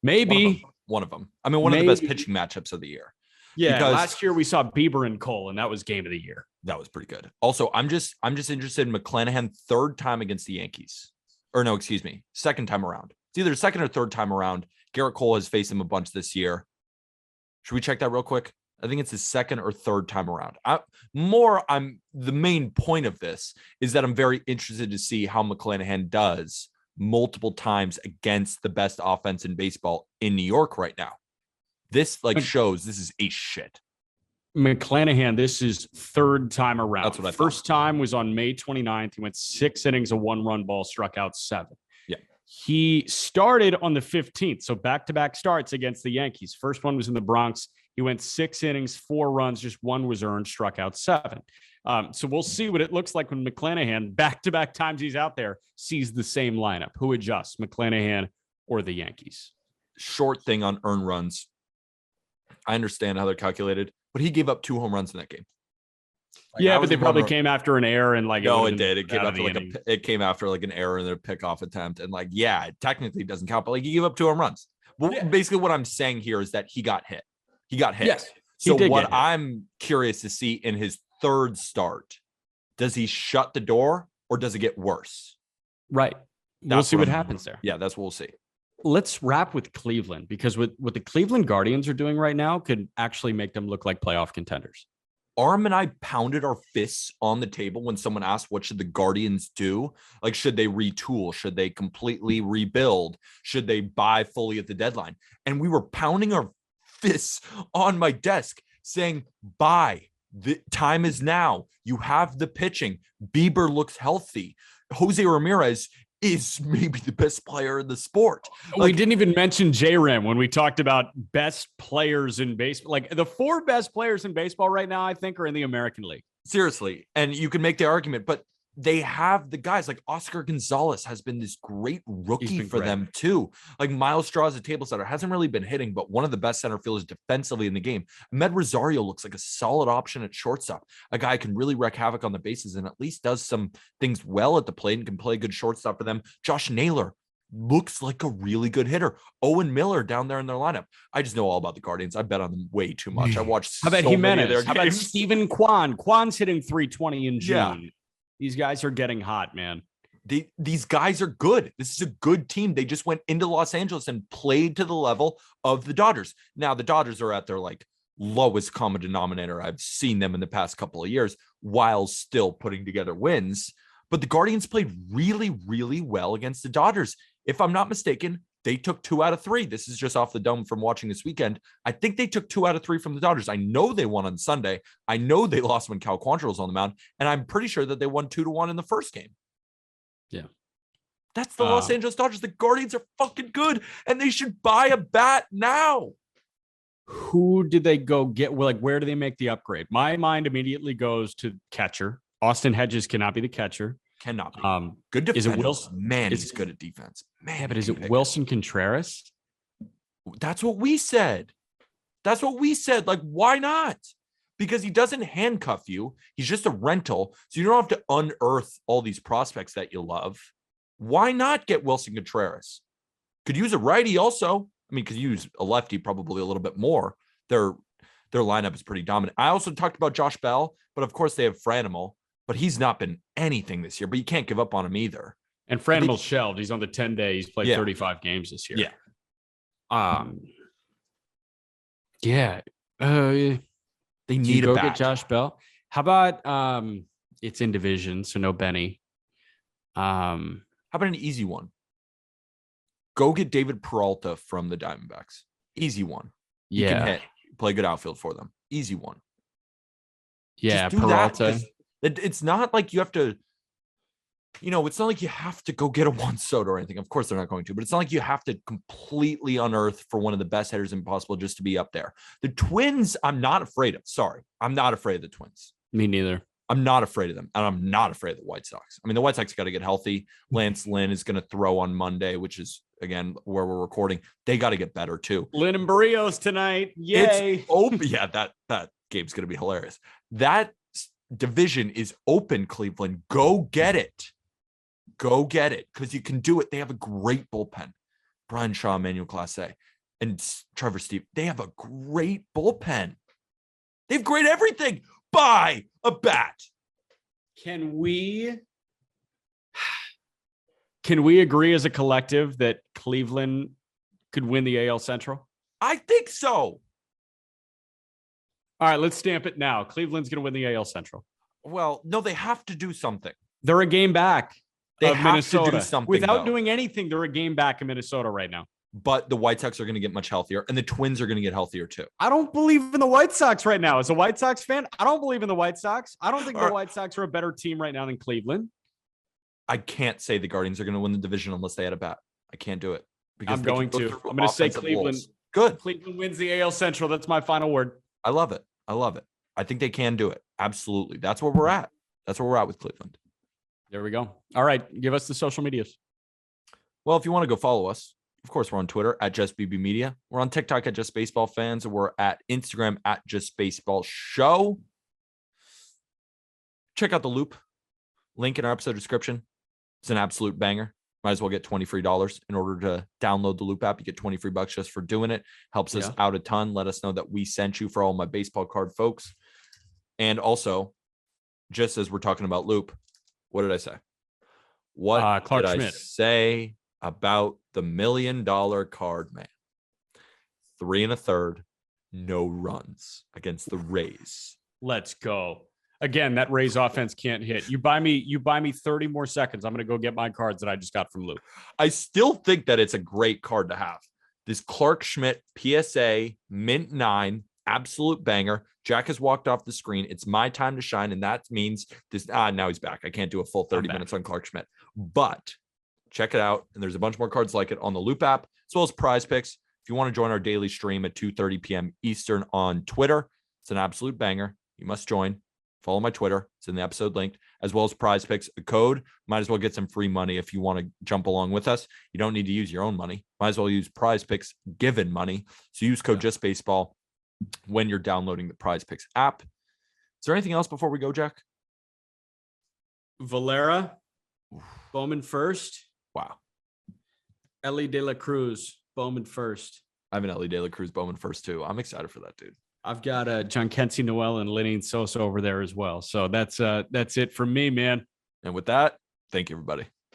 maybe one of them. I mean, one of the best pitching matchups of the year. Yeah. Because last year we saw Bieber and Cole, and that was game of the year. That was pretty good. Also, I'm just interested in McClanahan third time against the Yankees. Or no, excuse me, second time around. It's either second or third time around. Garrett Cole has faced him a bunch this year. Should we check that real quick? I think it's his second or third time around. The main point of this is that I'm very interested to see how McClanahan does multiple times against the best offense in baseball in New York right now. This shows this is ace shit. McClanahan, this is third time around. That's what I thought. First time was on May 29th. He went 6 innings, a 1-run ball, struck out 7. Yeah. He started on the 15th, so back-to-back starts against the Yankees. First one was in the Bronx. He went 6 innings, 4 runs, just 1 was earned, struck out 7. So we'll see what it looks like when McClanahan, back-to-back times he's out there, sees the same lineup. Who adjusts, McClanahan or the Yankees? Short thing on earned runs. I understand how they're calculated, but he gave up 2 home runs in that game. But they probably came after an error and no, it did. It came after it came after an error in their pickoff attempt, and it technically doesn't count, but he gave up 2 home runs. But basically, what I'm saying here is that he got hit. He got hit. Yes. So did what get hit. I'm curious to see in his third start, does he shut the door or does it get worse? Right. We'll see what happens there. Yeah, that's what we'll see. Let's wrap with Cleveland, because what the Cleveland Guardians are doing right now could actually make them look like playoff contenders. Arm and I pounded our fists on the table when someone asked, what should the Guardians do? Like, should they retool? Should they completely rebuild? Should they buy fully at the deadline? And we were pounding our fists on my desk saying, buy. The time is now. You have the pitching. Bieber looks healthy. Jose Ramirez is maybe the best player in the sport. We didn't even mention J-Ram when we talked about best players in baseball. Like, the 4 best players in baseball right now, I think, are in the American League. Seriously. And you can make the argument, but they have the guys like Oscar Gonzalez has been this great rookie for them too. Like Miles Straw as a table setter hasn't really been hitting, but one of the best center fielders defensively in the game. Med Rosario looks like a solid option at shortstop. A guy can really wreak havoc on the bases and at least does some things well at the plate and can play good shortstop for them. Josh Naylor looks like a really good hitter. Owen Miller down there in their lineup. I just know all about the Guardians. I bet on them way too much. I watched How about so many of their Jimenez? How about games. Steven Kwan? Kwan's hitting 320 in June. Yeah. These guys are getting hot, man. These guys are good. This is a good team. They just went into Los Angeles and played to the level of the Dodgers. Now the Dodgers are at their like lowest common denominator. I've seen them in the past couple of years while still putting together wins. But the Guardians played really, really well against the Dodgers. If I'm not mistaken, they took 2 out of 3. This is just off the dome from watching this weekend. I think they took 2 out of 3 from the Dodgers. I know they won on Sunday. I know they lost when Cal Quantrill was on the mound. And I'm pretty sure that they won 2-1 in the first game. Yeah. That's the Los Angeles Dodgers. The Guardians are fucking good. And they should buy a bat now. Who did they go get? Like, where do they make the upgrade? My mind immediately goes to catcher. Austin Hedges cannot be the catcher. Cannot be. Good defense. Is it Wilson? Man, he's good at defense. Man, yeah, but is it Wilson Contreras? That's what we said. That's what we said. Like, why not? Because he doesn't handcuff you. He's just a rental. So you don't have to unearth all these prospects that you love. Why not get Wilson Contreras? Could use a righty also. I mean, could use a lefty probably a little bit more. Their lineup is pretty dominant. I also talked about Josh Bell, but of course they have Franimal. But he's not been anything this year, but you can't give up on him either. And Franimal's shelved. He's on the 10-day. He's played 35 games this year. Yeah. Yeah. They need to a bat. Get Josh Bell. How about it's in division, so no Benny. How about an easy one? Go get David Peralta from the Diamondbacks. Easy one. He can hit. Play good outfield for them. Easy one. Yeah, Peralta. It's not like you have to, it's not like you have to go get a Juan Soto or anything. Of course they're not going to, but it's not like you have to completely unearth for one of the best hitters impossible just to be up there. The Twins, I'm not afraid of. Sorry. I'm not afraid of the Twins. Me neither. I'm not afraid of them. And I'm not afraid of the White Sox. I mean, the White Sox got to get healthy. Lance Lynn is going to throw on Monday, which is, again, where we're recording. They got to get better too. Lynn and Barrios tonight. Yay. It's open. Yeah, that game's going to be hilarious. That division is open, Cleveland. Go get it. Go get it, because you can do it. They have a great bullpen. Brian Shaw, Emmanuel Clase, and Trevor Steve. They have a great bullpen. They have great everything. Buy a bat. Can we agree as a collective that Cleveland could win the AL Central? I think so. All right, let's stamp it now. Cleveland's going to win the AL Central. Well, no, they have to do something. They're a game back. They of have Minnesota. to do something without doing anything. They're a game back in Minnesota right now. But the White Sox are going to get much healthier, and the Twins are going to get healthier too. I don't believe in the White Sox right now. As a White Sox fan, I don't believe in the White Sox. I don't think the White Sox are a better team right now than Cleveland. I can't say the Guardians are going to win the division unless they had a bat. I can't do it. Because I'm going to say Cleveland. Wolves. Good. Cleveland wins the AL Central. That's my final word. I love it. I love it. I think they can do it. Absolutely. That's where we're at. That's where we're at with Cleveland. There we go. All right. Give us the social medias. Well, if you want to go follow us, of course, we're on Twitter at JustBB Media. We're on TikTok at Just Baseball Fans. And we're at Instagram at Just Baseball Show. Check out The Loop. Link in our episode description. It's an absolute banger. Might as well get $20 free in order to download the Loop app. You get 20 free bucks just for doing it. Helps us out a ton. Let us know that we sent you for all my baseball card folks. And also, just as we're talking about Loop, what did I say? What Clark did Schmidt. I say about the $1 million card man? 3 1/3, no runs against the Rays. Let's go. Again, that Rays offense can't hit. You buy me 30 more seconds. I'm going to go get my cards that I just got from Luke. I still think that it's a great card to have. This Clark Schmidt PSA Mint 9, absolute banger. Jack has walked off the screen. It's my time to shine, and that means this. Now he's back. I can't do a full 30 minutes on Clark Schmidt, but check it out. And there's a bunch more cards like it on the Loop app, as well as Prize Picks. If you want to join our daily stream at 2:30 p.m. Eastern on Twitter, it's an absolute banger. You must join. Follow my Twitter. It's in the episode linked, as well as Prize Picks. The code, might as well get some free money if you want to jump along with us. You don't need to use your own money. Might as well use Prize Picks given money. So use code JustBaseball when you're downloading the Prize Picks app. Is there anything else before we go, Jack? Valera, Bowman first. Wow. Ellie De La Cruz, Bowman first. I have an Ellie De La Cruz Bowman first too. I'm excited for that, dude. I've got John Kency Noel and Lenny Sosa over there as well. So that's it for me, man. And with that, thank you, everybody.